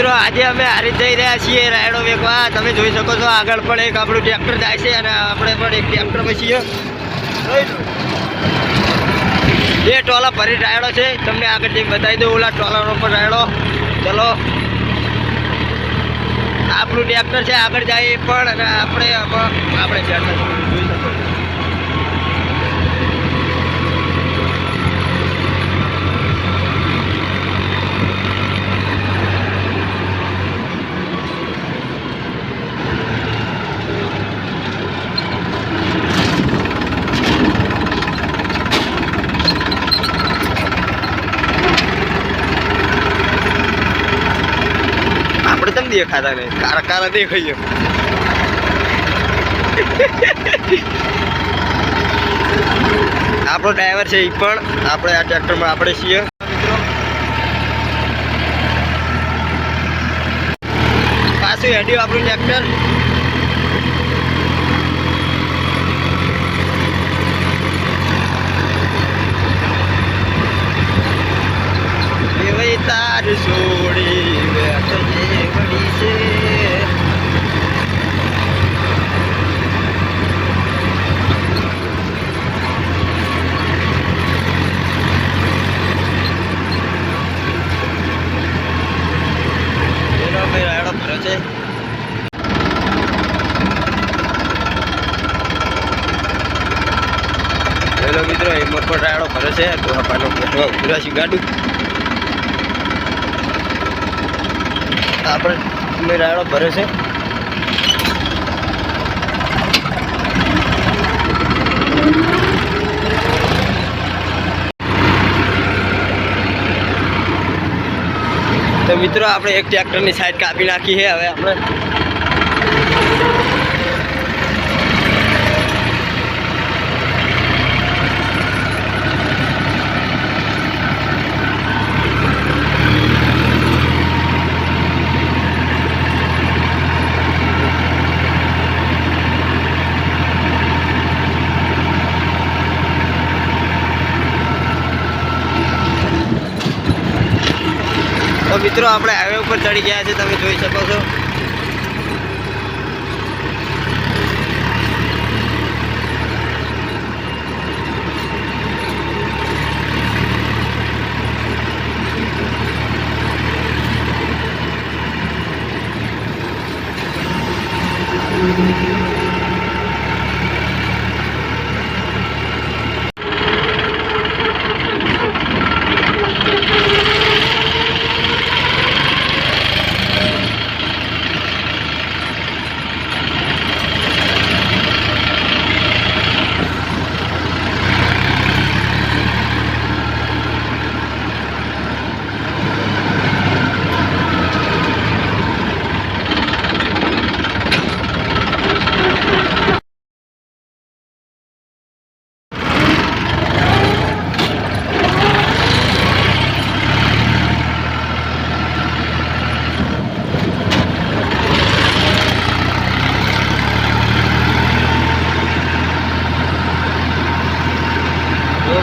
મિત્રો આજે અમે હારી જઈ રહ્યા છીએ રાયડો વેકવા। તમે જોઈ શકો છો આગળ પણ એક આપણું ટ્રેક્ટર જાય છે અને આપણે પણ એક ટ્રેક્ટર માં છીએ। બે ટોલા ભરી રાયડો છે, તમને આગળ જઈને બતાવી દઉં। ઓલા ટોલાનો પર રાયડો, ચલો આપણું ટ્રેક્ટર છે આગળ જાય પણ અને આપણે ટ્રેક્ટર જોઈ શકો છો। આપણે તમે દેખાતા નહીં, કારા કારા દેખાઈએ। આપણો ડ્રાઈવર છે એ પણ આપણે આ ટ્રેક્ટરમાં આપણે છીએ મિત્રો। પાછું હેડ્યું આપણું ટ્રેક્ટર। તાર છોડી વળી છે એનો મેં રાયડો ભર્યો છે। હેલો મિત્રો, એમાં પણ રાયડો ભર્યો છે। તો આપણને પૂરા ગાડું આપણે મેં રાયડો ભર્યો છે। તો મિત્રો આપણે એક ટ્રેક્ટરની સાઈડ કાપી નાખી છે। હવે આપણે મિત્રો આપણે હાઈવે ઉપર ચડી ગયા છે, તમે જોઈ શકો છો।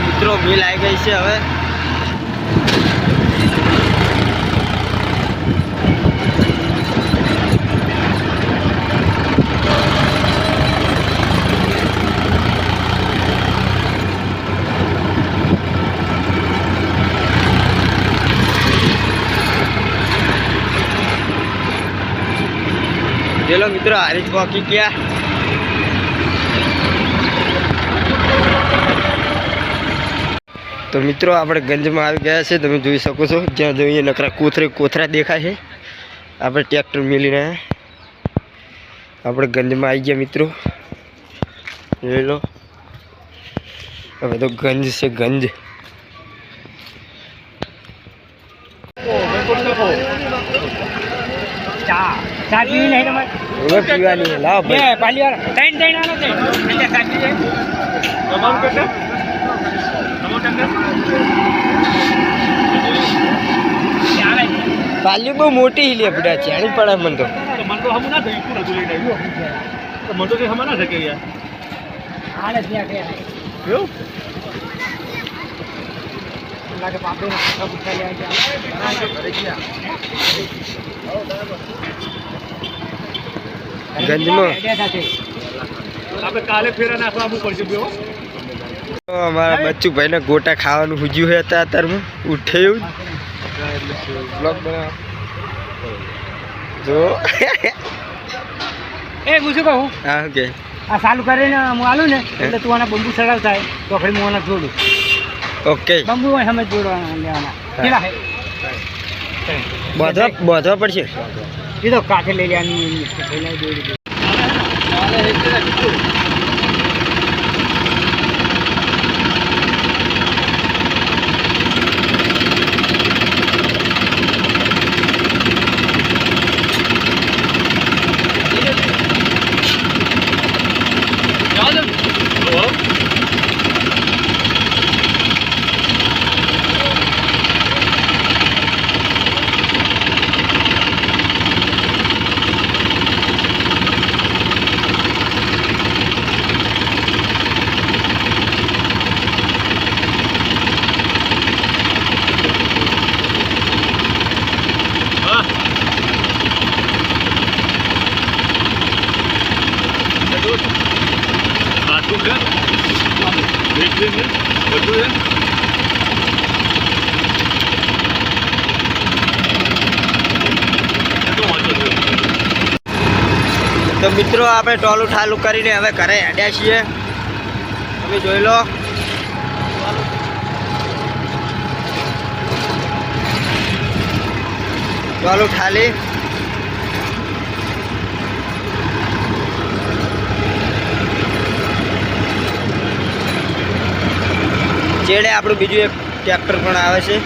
મિત્રો મિલ આવી ગઈ છે। હવે ચલો મિત્રો હારી પહોંચી ગયા। તો મિત્રો આપણે ગંજમાં આવી ગયા છે, તમે જોઈ શકો છો। જ્યાં જોઈએ નકરા કોથરા દેખાય છે। આપણે ટ્રેક્ટર મિલીને આપણે ગંજમાં આવી ગયા મિત્રો, જોઈ લો। હવે તો ગંજ છે, ગંજ। ચા પીવી નહીં તમારે? હવે પીવાની લાવ ભાઈ, પાલી વાળા ત્રણ આલો છે એટલે સાચી છે। તમારું કેટલા પાલી બહુ મોટી હિલી પડા છે, આની પડે મન તો મન તો હમ ના થઈ પૂરા લઈ આવ્યો તો મન તો કે હમ ના શકે યાર આલે ત્યાં કે એવું લાગે પાપડી ના પૂછા લે ગયા ગંજમાં આપણે કાલે ફેરા નાખવા આવવું પડશે બેવો. તો અમારા બચ્ચુભાઈને ગોટા ખાવાનું હુજ્યું છે અત્યારમાં ઉઠે એવું બ્લોગ બનાવ જો એ હું શું કહું હા ઓકે આ ચાલુ કરીને હું આલું ને એટલે તું આના બંબુ ચડાવતા હોય તો ફરી હું આના જોડું ઓકે બંબુ હોય અમે જોડવાના લેવાના કેટલા હે બાંધવા પડશે એ તો કાંઠે લઈ લેવાની તો મિત્રો આપણે ટોલું ઠાલું કરીને હવે ઘરે હેડ્યા છીએ તમે જોઈ લો ટોલું ઠાલી ચેડે આપણું બીજું એક ટ્રેક્ટર પણ આવે છે